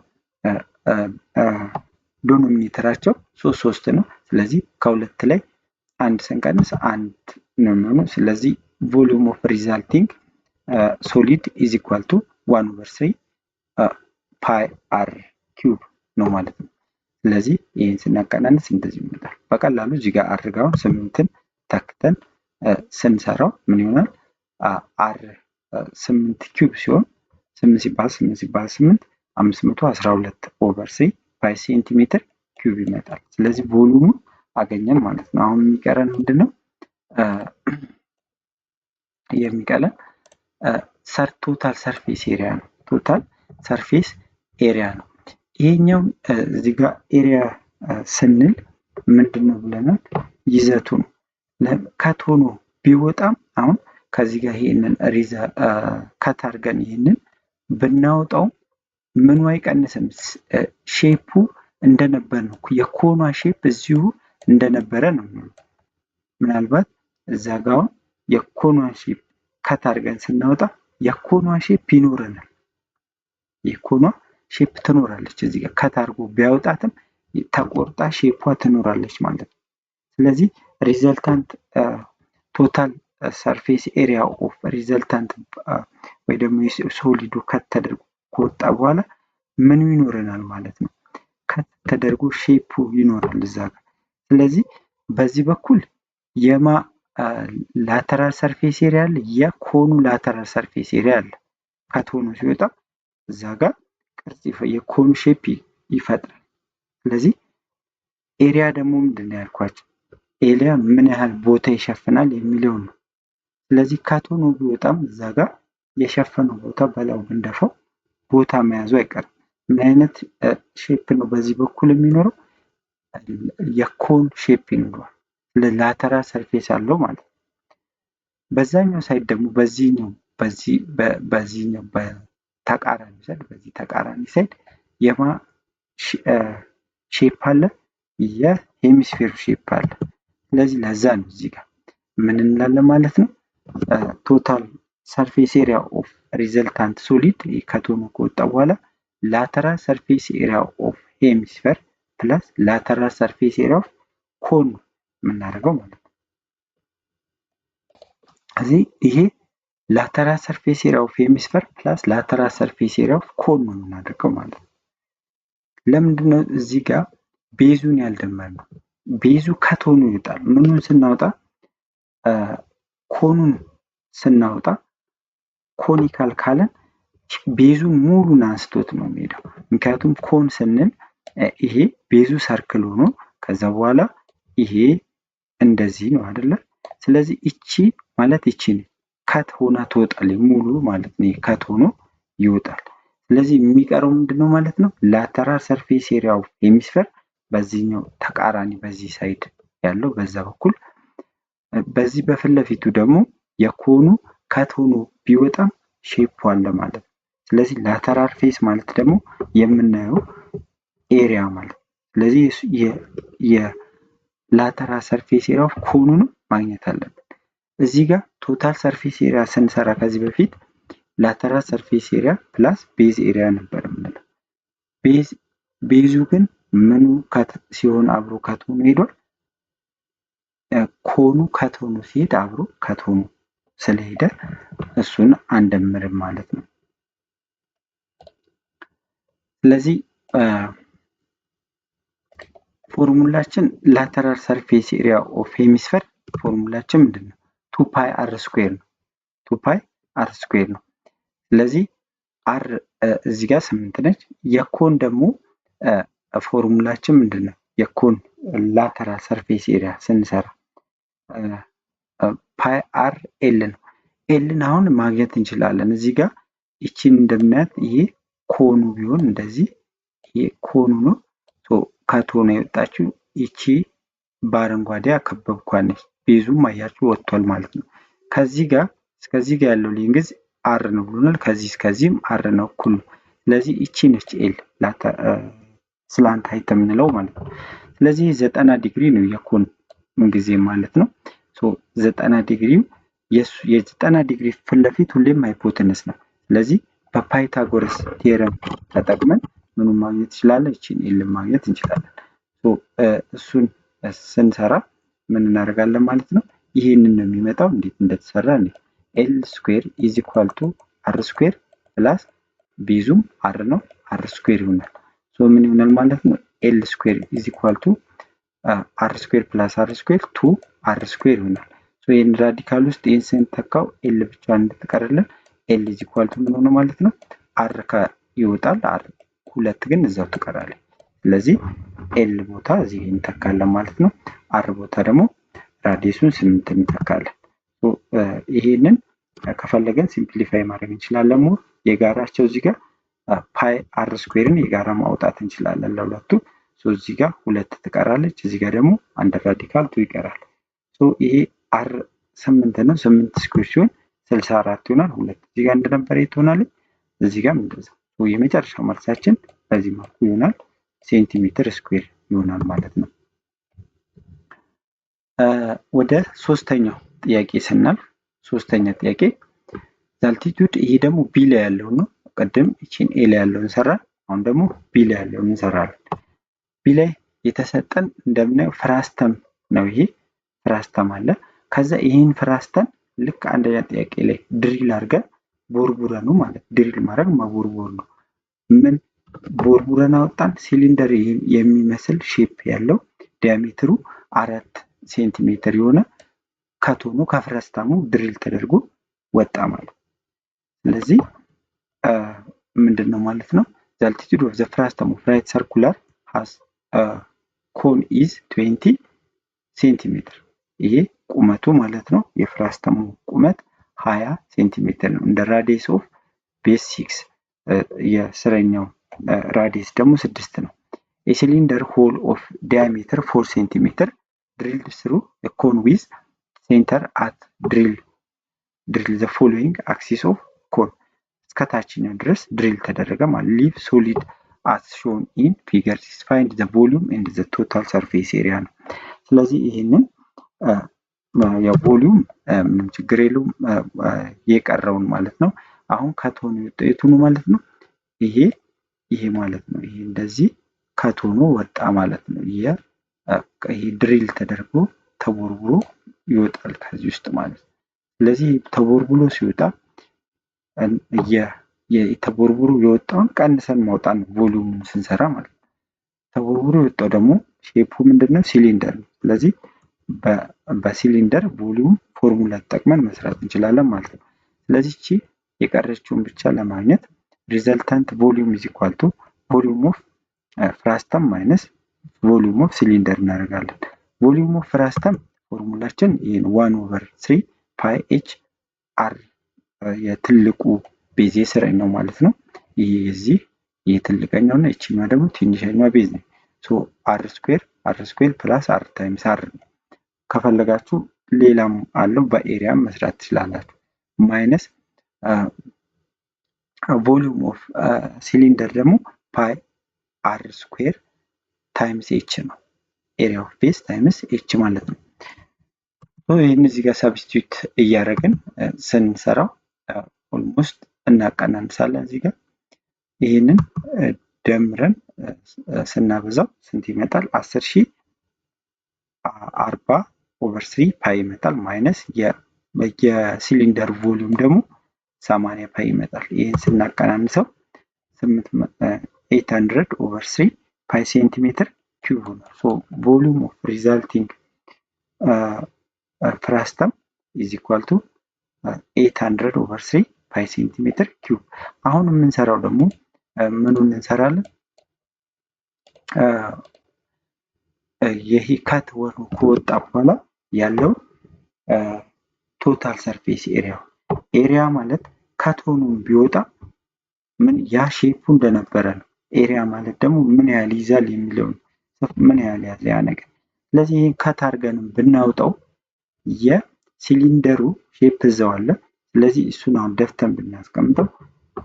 ዶኖሚኔተራቸው 3 ነው። ስለዚህ ከ2 ላይ 1 ስንቀንስ 1 ነው የሚሆነው። ስለዚህ ቮሊዩም ኦፍ ሪዛልቲንግ ሶሊድ ኢዝ ኢኳል ቱ 1/3 ፓይ አር ኪዩብ ነው ማለት ነው። ስለዚህ ይህን ስናቀናንስ እንደዚህ ይመጣል። በቀላሉ እዚህ ጋር አድርገውን 8ን ተክተን ስንሰራው ምን ይሆናል? አር 8 ኪዩብ ሲሆን 8 ሲባል 8 512/3 ፓይ ሴንቲሜትር ኪዩብ ይመጣል። ስለዚህ ቮሊዩሙን አገኘን ማለት ነው። አሁን የሚቀረን ምንድነው? የሚቀረን ቶታል ሰርፌስ ኤሪያ ነው። ቶታል ሰርፌስ ኤሪያ ነው። ይሄኛው እዚህ ጋር ኤሪያ ስንል ምንድነው ብለናል? ይዘቱ ነው። ከት ሆኖ ቢወጣም አሁን ከዚህ ጋር ይሄንን ከት አድርገን ይሄንን ብናወጣው ምኑ አይቀንስም፣ ሼፑ እንደነበር ነው። የኮኗ ሼፕ እዚሁ እንደነበረ ነው። ምናልባት እዛ ጋር የኮኗ ሼፕ ከት አድርገን ስናወጣ የኮኗ ሼፕ ይኖረናል። የኮኗ ሼፕ ትኖራለች። እዚህ ጋር ከት አድርጎ ቢያወጣትም ተቆርጣ ሼፑ ትኖራለች ማለት ነው። ስለዚህ ሪዘልታንት ቶታል ሰርፌስ ኤሪያ ኦፍ ሪዘልታንት ወይ ደግሞ ሶሊዱ ከት ተደርጎ ከወጣ በኋላ ምኑ ይኖረናል ማለት ነው። ከት ተደርጎ ሼፑ ይኖራል እዛ ጋር። ስለዚህ በዚህ በኩል የማ ላተራል ሰርፌስ ኤሪያ አለ፣ የኮኑ ላተራል ሰርፌስ ኤሪያ አለ። ከት ሆኖ ሲወጣ እዛ ጋር ቅርጽ የኮኑ ሼፕ ይፈጥራል። ስለዚህ ኤሪያ ደግሞ ምንድነው ያልኳቸው? ኤሪያ ምን ያህል ቦታ ይሸፍናል የሚለው ነው። ስለዚህ ከት ሆኖ ቢወጣም እዛ ጋር የሸፈነው ቦታ በላው ብንደፋው ቦታ መያዙ አይቀርም። ምን አይነት ሼፕ ነው በዚህ በኩል የሚኖረው? የኮን ሼፕ ይኖረዋል። ለላተራል ሰርፌስ አለው ማለት ነው። በዛኛው ሳይድ ደግሞ በዚህኛው በተቃራኒ ሳይድ በዚህ ተቃራኒ ሳይድ የማ ሼፕ አለ? የሄሚስፌር ሼፕ አለ። ስለዚህ ለዛ ነው እዚህ ጋር ምን እንላለን ማለት ነው? ቶታል ሰርፌስ ኤሪያ ኦፍ ሪዘልታንት ሶሊድ ከት ሆኖ ከወጣ በኋላ ላተራል ሰርፌስ ኤሪያ ኦፍ ሄሚስፌር ፕላስ ላተራል ሰርፌስ ኤሪያ ኦፍ ኮን የምናደርገው ማለት ነው። እዚህ ይሄ ላተራል ሰርፌስ ኤሪያ ኦፍ ሄሚስፌር ፕላስ ላተራል ሰርፌስ ኤሪያ ኦፍ ኮን ነው የምናደርገው ማለት ነው። ለምንድነው እዚህ ጋር ቤዙን ያልደመርነው? ቤዙ ከት ሆኖ ይወጣል። ምኑን ስናወጣ? ኮኑን ስናወጣ ኮኒካል ካለን ቤዙን ሙሉን አንስቶት ነው የሚሄደው። ምክንያቱም ኮን ስንል ይሄ ቤዙ ሰርክል ሆኖ ከዛ በኋላ ይሄ እንደዚህ ነው አይደለ? ስለዚህ እቺ ማለት እቺ ከት ሆና ትወጣለች ሙሉ ማለት ነው። ከት ሆኖ ይወጣል። ስለዚህ የሚቀረው ምንድነው ማለት ነው? ላተራል ሰርፌስ ኤሪያ ኦፍ ሄሚስፌር በዚህኛው ተቃራኒ በዚህ ሳይድ ያለው በዛ በኩል፣ በዚህ በፊት ለፊቱ ደግሞ የኮኑ ከት ሆኖ ቢወጣም ሼፕ አለ ማለት ነው። ስለዚህ ላተራል ፌስ ማለት ደግሞ የምናየው ኤሪያ ማለት ነው። ስለዚህ የላተራል ሰርፌስ ኤሪያ ኦፍ ኮኑን ማግኘት አለብን። እዚህ ጋር ቶታል ሰርፌስ ኤሪያ ስንሰራ ከዚህ በፊት ላተራል ሰርፌስ ኤሪያ ፕላስ ቤዝ ኤሪያ ነበር የምንለው። ቤዙ ግን ምኑ ከት ሲሆን አብሮ ከት ሆኖ ሄዷል። ኮኑ ከት ሆኖ ሲሄድ አብሮ ከት ሆኖ ስለሄደ እሱን አንደምርም ማለት ነው። ስለዚህ ፎርሙላችን ላተራል ሰርፌስ ኤሪያ ኦፍ ሄሚስፌር ፎርሙላችን ምንድነው? 2 ፓይ አር ስኩዌር ነው። 2 ፓይ አር ስኩዌር ነው። ስለዚህ አር እዚህ ጋር 8 ነች። የኮን ደግሞ ፎርሙላችን ምንድነው? የኮን ላተራል ሰርፌስ ኤሪያ ስንሰራ ፓይ አር ኤል ነው። ኤልን አሁን ማግኘት እንችላለን። እዚህ ጋር ይቺን እንደምናያት ይሄ ኮኑ ቢሆን እንደዚህ ይሄ ኮኑ ነው። ከት ሆኖ የወጣችው ይቺ በአረንጓዴ አከበብኳት ነች። ቤዙም አያችሁ ወጥቷል ማለት ነው። ከዚህ ጋር እስከዚህ ጋር ያለው ሊንግዝ አር ነው ብሎናል። ከዚህ እስከዚህም አር ነው እኩል ነው። ስለዚህ ይቺ ነች ኤል ስላንት ሃይት የምንለው ማለት ነው። ስለዚህ 90 ዲግሪ ነው የኮን ጊዜ ማለት ነው። 90 ዲግሪው የ90 ዲግሪ ፊት ለፊት ሁሌም ሃይፖተነስ ነው። ስለዚህ በፓይታጎረስ ቴረም ተጠቅመን ምኑን ማግኘት እንችላለን? ይቺን ኤል ማግኘት እንችላለን። እሱን ስንሰራ ምን እናደርጋለን ማለት ነው? ይሄንን ነው የሚመጣው። እንዴት እንደተሰራ ነው። ኤል ስኩዌር ኢዝ ኢኳል ቱ አር ስኩዌር ፕላስ ቤዙም አር ነው፣ አር ስኩዌር ይሆናል። ምን ይሆናል ማለት ነው? ኤል ስኩዌር ኢዝ ኢኳል ቱ አር ስኩዌር ፕላስ አር ስኩዌር ቱ አር ስኩዌር ይሆናል። ይህን ራዲካል ውስጥ ይህን ስንተካው ኤል ብቻ እንድትቀርልን ኤል ኢዝ ኢኳል ቱ ምን ሆነ ማለት ነው? አር ይወጣል፣ አር ሁለት ግን እዛው ትቀራለች። ስለዚህ ኤል ቦታ እዚህ እንተካለን ማለት ነው። አር ቦታ ደግሞ ራዲየሱን 8 እንተካለን። ይሄንን ከፈለገን ሲምፕሊፋይ ማድረግ እንችላለን። ሞር የጋራቸው እዚህ ጋር ፓይ አር ስኩዌርን የጋራ ማውጣት እንችላለን ለሁለቱ። እዚህ ጋር ሁለት ትቀራለች፣ እዚህ ጋር ደግሞ አንድ ራዲካል ቱ ይቀራል። ይሄ አር 8 ነው። 8 ስኩዌር ሲሆን 64 ይሆናል። ሁለት እዚህ ጋር እንደነበረ ትሆናለች፣ እዚህ ጋር እንደዛው። የመጨረሻው መልሳችን በዚህ መልኩ ይሆናል፣ ሴንቲሜትር ስኩዌር ይሆናል ማለት ነው። ወደ ሶስተኛው ጥያቄ ስናልፍ ሶስተኛ ጥያቄ አልቲቲዩድ፣ ይሄ ደግሞ ቢ ላይ ያለው ነው። ቀደም እቺን ኤ ላይ ያለውን እንሰራለን፣ አሁን ደግሞ ቢ ላይ ያለውን እንሰራለን። ቢ ላይ የተሰጠን እንደምናየው ፍራስተም ነው። ይሄ ፍራስተም አለ። ከዛ ይሄን ፍራስተም ልክ አንደኛ ጥያቄ ላይ ድሪል አድርገን ቦርቡረን ነው ማለት ድሪል ማድረግ ማቦርቦር ነው። ምን ቦርቡረን አወጣን? ሲሊንደር የሚመስል ሼፕ ያለው ዲያሜትሩ 4 ሴንቲሜትር የሆነ ከቶኑ ከፍራስተሙ ድሪል ተደርጎ ወጣ ማለት። ስለዚህ ምንድነው ማለት ነው? the altitude of the frustum of right circular has cone is 20 ሴንቲሜትር። ይሄ ቁመቱ ማለት ነው። የፍራስተሙ ቁመት 20 ሴንቲሜትር ነው። እንደ ራዲየስ ኦፍ ቤዝ 6 የስረኛው ራዲየስ ደግሞ 6 ነው። የሲሊንደር ሆል ኦፍ ዲያሜትር 4 ሴንቲሜትር drilled through a cone with center at drill the following axis of cone እስከታችኛው ድረስ ድሪል ተደረገ ማለት። ሊቭ ሶሊድ as shown in figure 6 find the volume and the total surface area ነው። ስለዚህ ይሄንን የቮሊዩም ምን ችግር የለውም የቀረውን ማለት ነው። አሁን ከቶኑ የቱ ማለት ነው? ይሄ ማለት ነው። ይሄ እንደዚህ ከቶኑ ወጣ ማለት ነው። ይሄ ድሪል ተደርጎ ተቦርቡሮ ይወጣል ከዚህ ውስጥ ማለት ነው። ስለዚህ ተቦርቡሎ ሲወጣ የተቦርቡሮ የወጣውን ቀንሰን ማውጣት ነው ቮሊዩምን ስንሰራ ማለት ነው። ተቦርቡሮ የወጣው ደግሞ ሼፑ ምንድነው? ሲሊንደር ነው። ስለዚህ በሲሊንደር ቮሊዩም ፎርሙላ ተጠቅመን መስራት እንችላለን ማለት ነው። ስለዚህ እቺ የቀረችውን ብቻ ለማግኘት ሪዘልታንት ቮሊዩም ኢዝ ኢኳል ቱ ቮሊዩም ኦፍ ፍራስተም ማይነስ ቮሊዩም ኦፍ ሲሊንደር እናደርጋለን። ቮሊዩም ኦፍ ፍራስተም ፎርሙላችን ይሄን 1/3 ፓይ ኤች አር የትልቁ ቤዝ የስረኛው ማለት ነው። ይሄ የዚህ የትልቀኛው እና እቺኛው ደግሞ ትንሽኛው ቤዝ ነው። አር ስኩዌር ፕላስ አር ታይምስ አር ነው። ከፈለጋችሁ ሌላም አለው በኤሪያም መስራት ትችላላችሁ። ማይነስ ቮሊዩም ኦፍ ሲሊንደር ደግሞ ፓይ አር ስኩዌር ታይምስ ኤች ነው። ኤሪያ ኦፍ ቤዝ ታይምስ ኤች ማለት ነው። ይህን እዚህ ጋር ሳብስቲዩት እያደረግን ስንሰራው ኦልሞስት እናቀናንሳለን። እዚህ ጋር ይህንን ደምረን ስናበዛው ስንት ይመጣል? 10,040/3 ፓይ ይመጣል። ማይነስ የሲሊንደር ቮሊዩም ደግሞ 80 ፓይ ይመጣል። ይህን ስናቀናንሰው 800/3 ፓይ ሴንቲሜትር ኪዩብ ሆኗል። ቮሊዩም ኦፍ ሪዛልቲንግ ፍራስተም ኢዝ ኢኳል ቱ 800/3 ፓይ ሴንቲሜትር ኪዩብ። አሁን የምንሰራው ደግሞ ምኑን እንሰራለን? ይሄ ከት ከወጣ በኋላ ያለው ቶታል ሰርፌስ ኤሪያ ማለት ከቶኑን ቢወጣ ምን ያ ሼፑ እንደነበረ ነው። ኤሪያ ማለት ደግሞ ምን ያህል ይዛል የሚለው ምን ያህል ያለ ያ ነገር። ስለዚህ ይሄን ከት አድርገን ብናወጣው የሲሊንደሩ ሼፕ እዛው አለ። ስለዚህ እሱን አሁን ደፍተን ብናስቀምጠው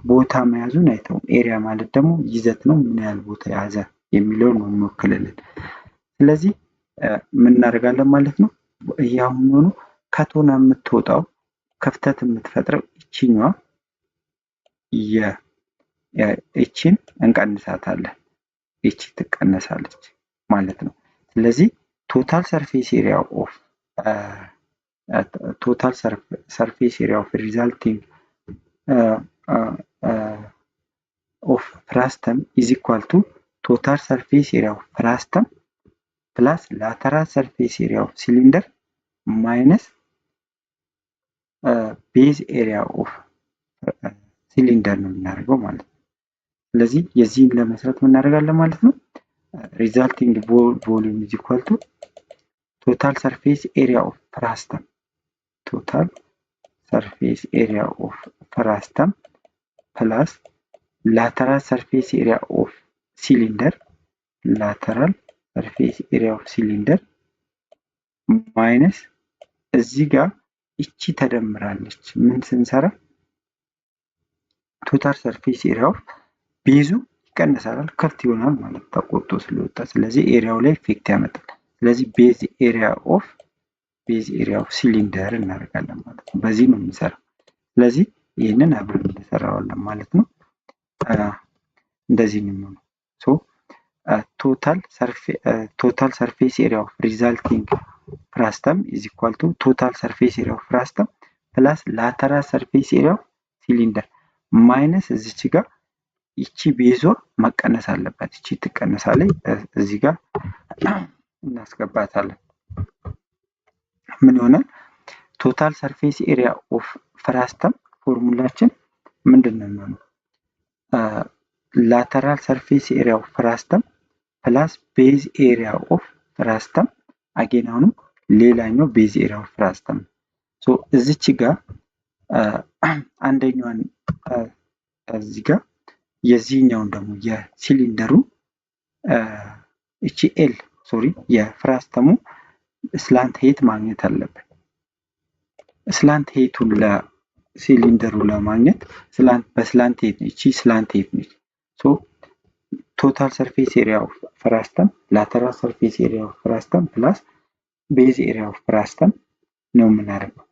ቦታ መያዙን አይተውም። ኤሪያ ማለት ደግሞ ይዘት ነው፣ ምን ያህል ቦታ ያዘ የሚለውን ነው የሚወክልልን። ስለዚህ ምን እናደርጋለን ማለት ነው? ያው ሆኖ ከቶና የምትወጣው ክፍተት የምትፈጥረው ይችኛዋ ይችን እንቀንሳታለን። ይቺ ትቀነሳለች ማለት ነው። ስለዚህ ቶታል ሰርፌስ ኤሪያ ኦፍ ሪዛልቲንግ ኦፍ ፍራስተም ኢዝ ኢኳል ቱ ቶታል ሰርፌስ ኤሪያ ኦፍ ፍራስተም ፕላስ ላተራል ሰርፌስ ኤሪያ ኦፍ ሲሊንደር ማይነስ ቤዝ ኤሪያ ኦፍ ሲሊንደር ነው የምናደርገው ማለት ነው። ስለዚህ የዚህን ለመስራት ምን እናደርጋለን ማለት ነው? ሪዛልቲንግ ቮሊዩም ኢዝ ኢኳል ቱ ቶታል ሰርፌስ ኤሪያ ኦፍ ፍራስተም ፕላስ lateral surface area of cylinder ማይነስ እዚህ ጋር እቺ ተደምራለች። ምን ስንሰራ ቶታል ሰርፌስ ኤሪያ ኦፍ ቤዙ ይቀንሳል፣ ከፍት ይሆናል ማለት ተቆርጦ ስለወጣ። ስለዚህ ኤሪያው ላይ ኢፌክት ያመጣል። ስለዚህ ቤዝ ኤሪያ ኦፍ ሲሊንደር እናደርጋለን ማለት ነው። በዚህ ነው የምንሰራው። ስለዚህ ይህንን አብረን እንሰራዋለን ማለት ነው። እንደዚህ ነው የሚሆነው። ሶ ቶታል ሰርፌስ ኤሪያ ኦፍ ሪዛልቲንግ ፍራስተም ኢዝ ኢኳል ቱ ቶታል ሰርፌስ ኤሪያ ኦፍ ፍራስተም ፕላስ ላተራል ሰርፌስ ኤሪያ ኦፍ ሲሊንደር ማይነስ እዚች ጋር ይቺ ቤዟ መቀነስ አለባት። ይቺ ትቀነሳለች። እዚህ ጋር እናስገባታለን። ምን ይሆናል? ቶታል ሰርፌስ ኤሪያ ኦፍ ፍራስተም ፎርሙላችን ምንድን ነው የሚሆነው? lateral surface area of frustum plus base area of frustum again አሁንም ሌላኛው base area of frustum ሶ እዚች ጋር አንደኛዋን እዚህ ጋር የዚህኛውን ደግሞ የሲሊንደሩ እቺ የፍራስተሙ ስላንት ሄት ማግኘት አለብን። ስላንት ሄቱን ለሲሊንደሩ ለማግኘት በስላንት ሄት ነች። እቺ ስላንት ሄት ነች። ሶ ቶታል ሰርፌስ ኤሪያ ኦፍ ፍራስተም ላተራል ሰርፌስ ኤሪያ ኦፍ ፍራስተም ፕላስ ቤዝ ኤሪያ ኦፍ ፍራስተም ነው የምናደርገው።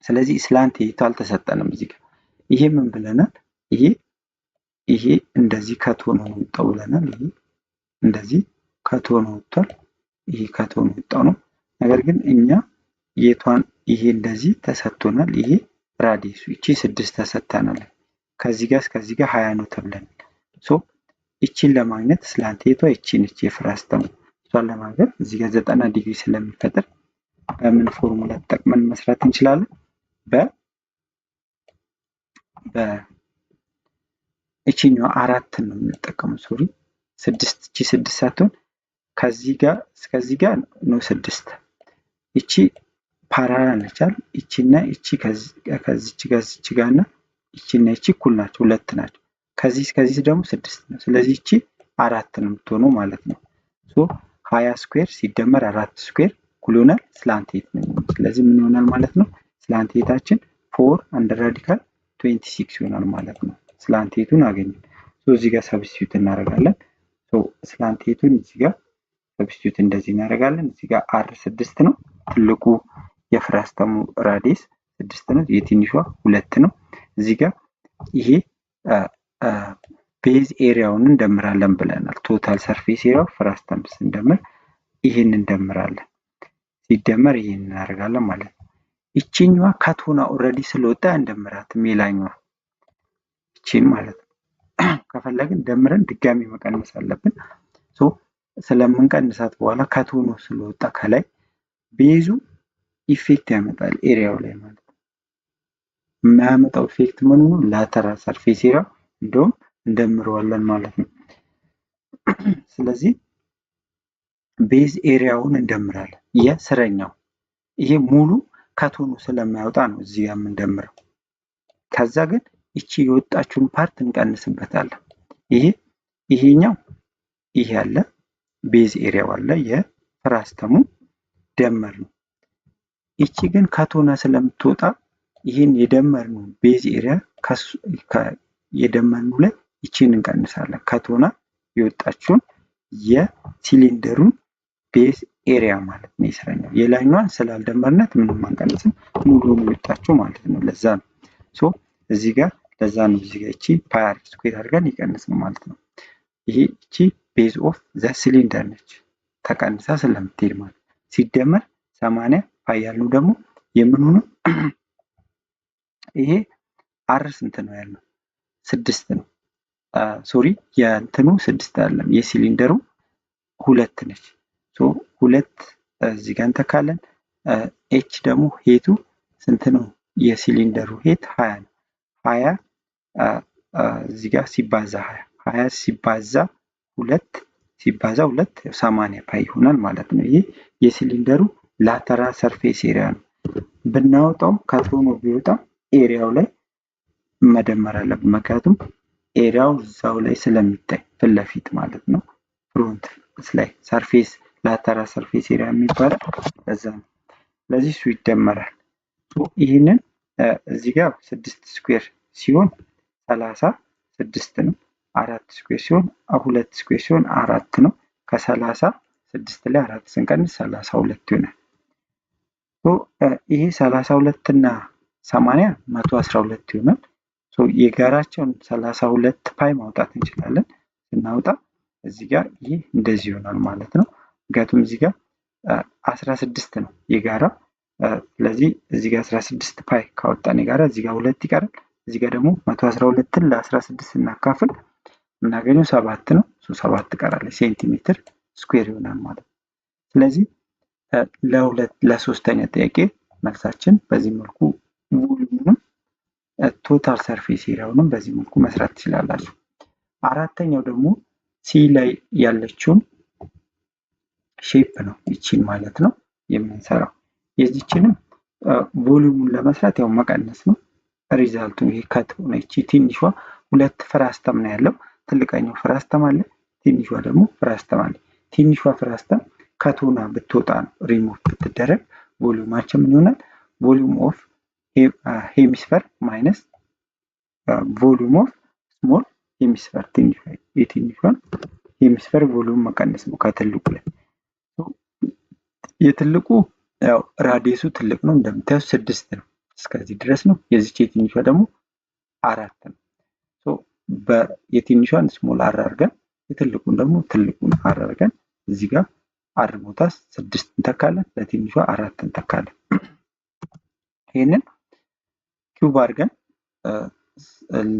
ስለዚህ ስላንት ሄት አልተሰጠንም እዚህ ጋር። ይሄ ምን ብለናል? ይሄ እንደዚህ ከቶን ነው ወጣው ብለናል። ይሄ እንደዚህ ከቶን ወጥቷል። ይሄ ከቶን ወጣው ነው። ነገር ግን እኛ ይሄ እንደዚህ ተሰጥቶናል። ይሄ ራዲየሱ እቺ 6 ተሰጥተናል። ከዚህ ጋር እስከዚህ ጋር 20 ነው ተብለን ሶ እቺን ለማግኘት ስላንት ሄቷ እቺ ነች የፍራስተሙ። እሷን ለማግኘት እዚህ ጋር 90 ዲግሪ ስለሚፈጠር በምን ፎርሙላ ተጠቅመን መስራት እንችላለን? እቺኛው 4 ነው የምንጠቀመው። 6 እቺ 6 ሳትሆን ከዚህ ጋር እስከዚህ ጋር ነው 6። እቺ ፓራላል ነች አይደል? እቺና እቺ ከዚች ጋርና እቺና እቺ እኩል ናቸው፣ 2 ናቸው። ከዚህ እስከዚህ ደግሞ 6 ነው። ስለዚህ እቺ 4 ነው የምትሆነው ማለት ነው። ሶ 20 ስኩዌር ሲደመር 4 ስኩዌር እኩል ይሆናል ስላንት ሄት ነው። ስለዚህ ምን ይሆናል ማለት ነው? ስላንት ሄታችን 4 አንደር ራዲካል 26 ይሆናል ማለት ነው። ስላንት ሄቱን አገኘን። ሶ እዚህ ጋር ሰብስቲዩት እናደርጋለን። ሶ ስላንት ሄቱን እዚህ ጋር ሰብስቲዩት እንደዚህ እናደርጋለን። እዚህ ጋር r 6 ነው። ትልቁ የፍራስተሙ ራዲየስ 6 ነው። የትንሿ 2 ነው። እዚህ ጋር ይሄ ቤዝ ኤሪያውን እንደምራለን ብለናል። ቶታል ሰርፌስ ኤሪያው ፍራስተም ስንደምር ይሄን እንደምራለን። ሲደመር ይሄን እናደርጋለን ማለት ነው። እቺኛዋ ካቶና ኦሬዲ ስለወጣ እንደምራትም ሌላኛዋ እቺን ማለት ነው። ከፈለግን ደምረን ድጋሚ መቀነስ አለብን። ሶ ስለምንቀንሳት በኋላ ካቶኑ ስለወጣ ከላይ ቤዙ ኢፌክት ያመጣል ኤሪያው ላይ ማለት ነው። የሚያመጣው ኢፌክት ምን ነው? ላተራል ሰርፌስ ኤሪያ እንደውም እንደምረዋለን ማለት ነው። ስለዚህ ቤዝ ኤሪያውን እንደምራለን። የስረኛው ይሄ ሙሉ ካቶኑ ስለማያወጣ ነው እዚህ ጋር የምንደምረው። ከዛ ግን እቺ የወጣችውን ፓርት እንቀንስበታለን። ይሄኛው ይሄ አለ ቤዝ ኤሪያው አለ የፍራስተሙ ደመር ነው። እቺ ግን ካቶና ስለምትወጣ ይሄን የደመርነው ቤዝ ኤሪያ የደመርነው ላይ እቺን እንቀንሳለን። ካቶና የወጣችውን የሲሊንደሩን ቤዝ ኤሪያ ማለት ነው የስረኛው። የላይኛዋን ስላልደመርነት ምንም አንቀንስም፣ ሙሉውን የወጣችው ማለት ነው። ለዛ ነው ሶ እዚህ ጋር ለዛ ነው እዚህ ጋር እቺ ፓይ አር ስኩዌር አድርገን ይቀንስ ነው ማለት ነው። ይሄ እቺ ቤዝ ኦፍ ዘ ሲሊንደር ነች ተቀንሳ ስለምትሄድ ማለት ሲደመር 80 ፓይ ያልነው ደግሞ የምኑ ነው? ይሄ አር ስንት ነው ያለው? 6 ነው። ሶሪ የእንትኑ 6 አይደለም የሲሊንደሩ 2 ነች። ሶ 2 እዚህ ጋር እንተካለን። ኤች ደግሞ ሄቱ ስንት ነው? የሲሊንደሩ ሄት 20 ነው። 20 እዚህ ጋር ሲባዛ 20 ሲባዛ 2 ሲባዛ 2 80 ፓይ ይሆናል ማለት ነው። ይሄ የሲሊንደሩ ላተራል ሰርፌስ ኤሪያ ነው። ብናወጣው ከትሮኖ ቢወጣም ኤሪያው ላይ መደመር አለብን። ምክንያቱም ኤሪያው እዛው ላይ ስለሚታይ ፊት ለፊት ማለት ነው። ፍሮንት ላይ ሰርፌስ ላተራል ሰርፌስ ኤሪያ የሚባለው ለዛ ነው። ስለዚህ እሱ ይደመራል። ይህንን እዚህ ጋር 6 ስኩዌር ሲሆን 36 ነው። 4 ስኩዌር ሲሆን 2 ስኩዌር ሲሆን 4 ነው። ከ36 ላይ 4 ስንቀንስ 32 ይሆናል። ይሄ 32 እና 80 112 ይሆናል። የጋራቸውን 32 ፓይ ማውጣት እንችላለን። ስናወጣ እዚህ ጋር ይህ እንደዚህ ይሆናል ማለት ነው። ምክንያቱም እዚህ ጋር 16 ነው የጋራ። ስለዚህ እዚህ ጋር 16 ፓይ ካወጣን የጋራ እዚህ ጋር 2 ይቀራል። እዚህ ጋር ደግሞ 112ን ለ16 ስናካፍል የምናገኘው 7 ነው። 7 ትቀራለች ሴንቲሜትር ስኩዌር ይሆናል ማለት ነው። ስለዚህ ለሶስተኛ ጥያቄ መልሳችን በዚህ መልኩ ቮሉሙንም ቶታል ሰርፌስ ኤሪያውንም በዚህ መልኩ መስራት ትችላላችሁ። አራተኛው ደግሞ ሲ ላይ ያለችውን ሼፕ ነው ይቺን ማለት ነው የምንሰራው። የዚችንም ቮሉሙን ለመስራት ያው መቀነስ ነው ሪዛልቱ። ይሄ ከት ሆነ ይቺ ትንሿ 2 ፍራስተም ነው ያለው። ትልቀኛው ፍራስተም አለ፣ ትንሿ ደግሞ ፍራስተም አለ። ትንሿ ፍራስተም ከቶና ብትወጣ ነው ሪሙቭ ብትደረግ ቮሉማችን ምን ይሆናል? ቮሉም ኦፍ ሄሚስፈር ማይነስ ቮሉም ኦፍ ስሞል ሄሚስፈር። የትንሿን ሄሚስፈር ቮሉም መቀነስ ነው ከትልቁ ላይ። የትልቁ ያው ራዲየሱ ትልቅ ነው እንደምታዩት 6 ነው፣ እስከዚህ ድረስ ነው። የዚች የትንሿ ደግሞ 4 ነው። የትንሿን ስሞል አር አድርገን የትልቁን ደግሞ ትልቁን አር አድርገን እዚህ ጋር አር ቦታ 6 እንተካለን፣ ለትንሿ 4 እንተካለን። ይሄንን ኪዩብ አድርገን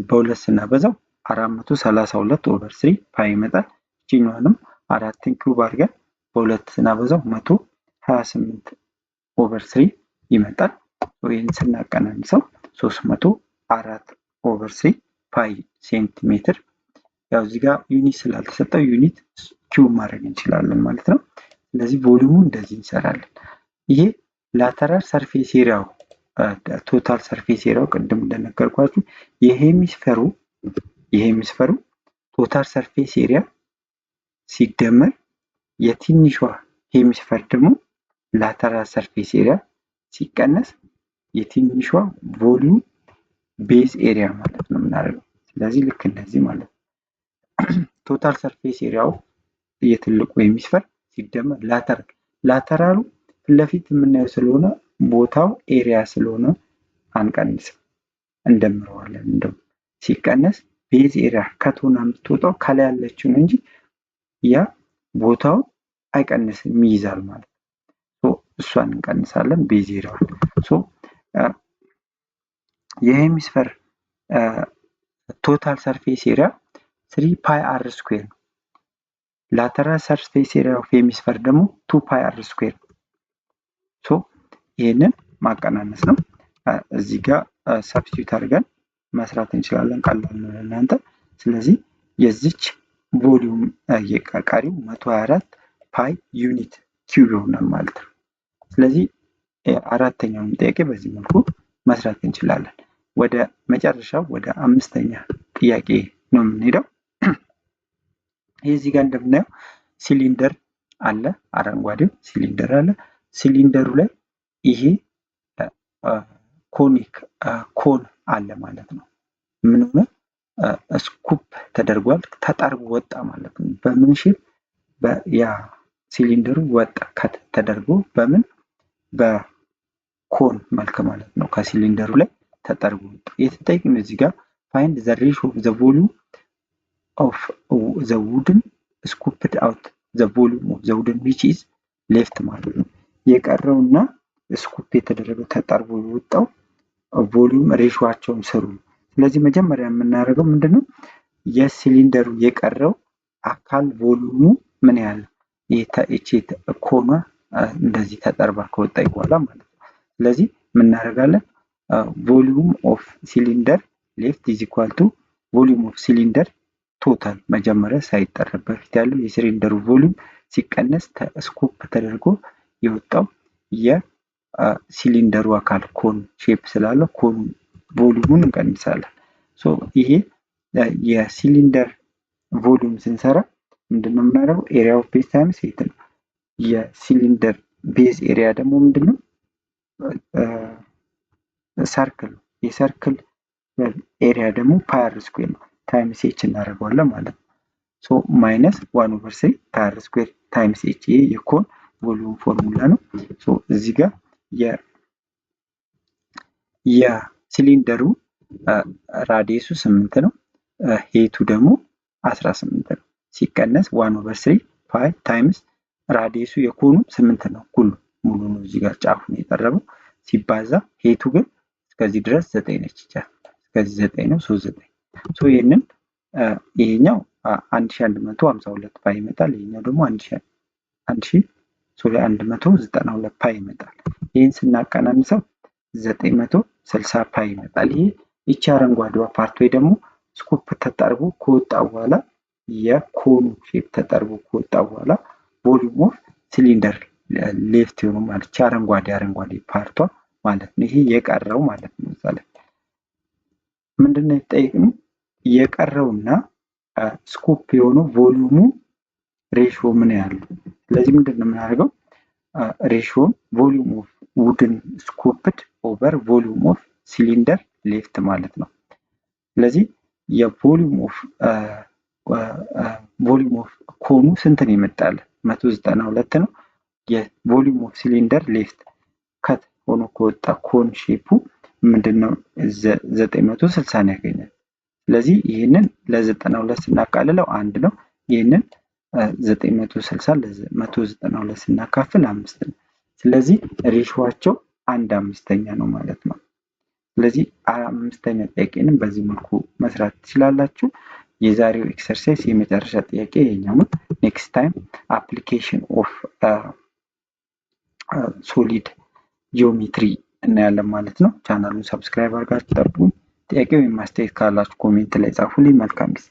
በሁለት ስናበዛው 432 ኦቨር 3 ፓይ ይመጣል። እቺኛዋንም 4ን ኪዩብ አድርገን በሁለት ስናበዛው 128 ኦቨር 3 ይመጣል። ይህን ስናቀናንሰው 304 ኦቨር 3 ፓይ ሴንቲሜትር። ያው እዚህ ጋር ዩኒት ስላልተሰጠው ዩኒት ኪዩብ ማድረግ እንችላለን ማለት ነው። ስለዚህ ቮሉሙ እንደዚህ እንሰራለን። ይሄ ላተራል ሰርፌስ ኤሪያው ቶታል ሰርፌስ ኤሪያው ቅድም እንደነገርኳችሁ የሄሚስፈሩ ቶታል ሰርፌስ ኤሪያ ሲደመር የትንሿ ሄሚስፈር ደግሞ ላተራል ሰርፌስ ኤሪያ ሲቀነስ የትንሿ ቮሉም ቤዝ ኤሪያ ማለት ነው የምናደርገው። ስለዚህ ልክ እንደዚህ ማለት ነው። ቶታል ሰርፌስ ኤሪያው የትልቁ ሄሚስፈር ሲደመር ላተራሉ ፊት ለፊት የምናየው ስለሆነ ቦታው ኤሪያ ስለሆነ አንቀንስም፣ እንደምረዋለን። እንደውም ሲቀነስ ቤዝ ኤሪያ ከቶና የምትወጣው ከላይ ያለችው እንጂ ያ ቦታው አይቀንስም ይይዛል ማለት ነው። እሷን እንቀንሳለን ቤዝ ኤሪያውን። የሄሚስፈር ቶታል ሰርፌስ ኤሪያ 3 ፓይ አር ስኩዌር ነው። ላተራል ሰርፌስ ኤሪያ ኦፍ ሄሚስፈር ደግሞ 2 ፓይ አር ስኩዌር ነው። ይህንን ማቀናነስ ነው። እዚህ ጋር ሰብስቲዩት አድርገን መስራት እንችላለን። ቀላል ነው ለእናንተ። ስለዚህ የዚች ቮሊዩም የቀሪው 124 ፓይ ዩኒት ኪዩብ ይሆናል ማለት ነው። ስለዚህ አራተኛውን ጥያቄ በዚህ መልኩ መስራት እንችላለን። ወደ መጨረሻው ወደ አምስተኛ ጥያቄ ነው የምንሄደው። እዚህ ጋር እንደምናየው ሲሊንደር አለ፣ አረንጓዴው ሲሊንደር አለ። ሲሊንደሩ ላይ ይሄ ኮን አለ ማለት ነው። ምን ሆነ? ስኩፕ ተደርጓል፣ ተጠርቦ ወጣ ማለት ነው። በምን ሼፕ? ያ ሲሊንደሩ ወጣ ከት ተደርጎ በምን በኮን መልክ ማለት ነው ከሲሊንደሩ ላይ ተጠርጎ ወጣ። የተጠየቅነው እዚህ ጋር ፋይንድ ዘ ሬሾ ኦፍ ዘ ቮሊዩም ኦፍ ዘ ውድን ስኩፕድ አውት ዘ ቮሊዩም ኦፍ ዘ ውድን ዊች ኢዝ ሌፍት ማለት ነው። የቀረውና ስኩፕ የተደረገው ተጠርቦ የወጣው ቮሊዩም ሬሾቸውን ስሩ። ስለዚህ መጀመሪያ የምናደርገው ምንድነው የሲሊንደሩ የቀረው አካል ቮሊዩሙ ምን ያህል እቺ ኮኗ እንደዚህ ተጠርባ ከወጣ በኋላ ማለት ነው። ስለዚህ ምን እናደርጋለን ቮሊዩም ኦፍ ሲሊንደር ሌፍት ኢዝ ኢኳል ቱ ቮሊዩም ኦፍ ሲሊንደር ቶታል መጀመሪያ ሳይጠረብ በፊት ያለው የሲሊንደሩ ቮሊዩም ሲቀነስ ስኩፕ ተደርጎ የወጣው የሲሊንደሩ አካል ኮን ሼፕ ስላለው ኮን ቮሊዩሙን እንቀንሳለን። ሶ ይሄ የሲሊንደር ቮሊዩም ስንሰራ ምንድነው የምናደርገው ኤሪያ ኦፍ ቤዝ ታይምስ ሄት ነው። የሲሊንደር ቤዝ ኤሪያ ደግሞ ምንድነው ሰርክል የሰርክል ኤሪያ ደግሞ ፓይ አር ስኩዌር ነው ታይምስ ኤች እናደርገዋለን ማለት ነው። ሶ ማይነስ 1/3 ፓይ አር ስኩዌር ታይምስ ኤች ይሄ የኮን ቮሊዩም ፎርሙላ ነው። ሶ እዚህ ጋር የሲሊንደሩ ራዲየሱ 8 ነው ሄቱ ደግሞ 18 ነው ሲቀነስ 1/3 ፓይ ታይምስ ራዲየሱ የኮኑ 8 ነው ሙሉ ነው እዚህ ጋር ጫፉን የጠረበው ሲባዛ ሄቱ ግን እስከዚህ ድረስ 9 ነች ጫፍ እስከዚህ 9 ነው 39 ሶ ይሄኛው 1152 ፓይ ይመጣል። ይሄኛው ደግሞ 1192 ፓይ ይመጣል። ይሄን ስናቀናንሰው 960 ፓይ ይመጣል። ይሄ እቺ አረንጓዴዋ ፓርት ወይ ደግሞ ስኩፕ ተጠርቦ ከወጣ በኋላ የኮኑ ሼፕ ተጠርቦ ከወጣ በኋላ ቮሊዩም ኦፍ ሲሊንደር ሌፍት የሆኑ ማለት አረንጓዴ ፓርቷ ማለት ነው። ይሄ የቀረው ማለት ነው። ምሳሌ ምንድነው የተጠየቅነው የቀረውና ስኩፕ የሆነው ቮሊዩሙ ሬሾ ምን ያህል። ስለዚህ ምንድነው የምናደርገው ሬሾን ቮሊዩም ኦፍ ውድን ስኩፕድ ኦቨር ቮሊዩም ኦፍ ሲሊንደር ሌፍት ማለት ነው። ስለዚህ የቮሊዩም ኦፍ ኮኑ ስንት ነው ይመጣል 192 ነው። የቮሊዩም ኦፍ ሲሊንደር ሌፍት ከት ሆኖ ከወጣ ኮን ሼፑ ምንድነው 960 ነው ያገኛል። ስለዚህ ይሄንን ለ92 ስናቃልለው 1 ነው። ይሄንን 960 ለ192 ስናካፍል 5 ነው። ስለዚህ ሬሾአቸው 1/5 ነው ማለት ነው። ስለዚህ 5ኛ ጥያቄንም በዚህ መልኩ መስራት ትችላላችሁ። የዛሬው ኤክሰርሳይዝ የመጨረሻ ጥያቄ ይሄኛው ነው። ኔክስት ታይም አፕሊኬሽን ኦፍ ሶሊድ ጂኦሜትሪ እናያለን ማለት ነው። ቻናሉን ሰብስክራይብ አድርጋችሁ ጠብቁኝ። ጥያቄ ወይም አስተያየት ካላችሁ ኮሜንት ላይ ጻፉልኝ። መልካም ጊዜ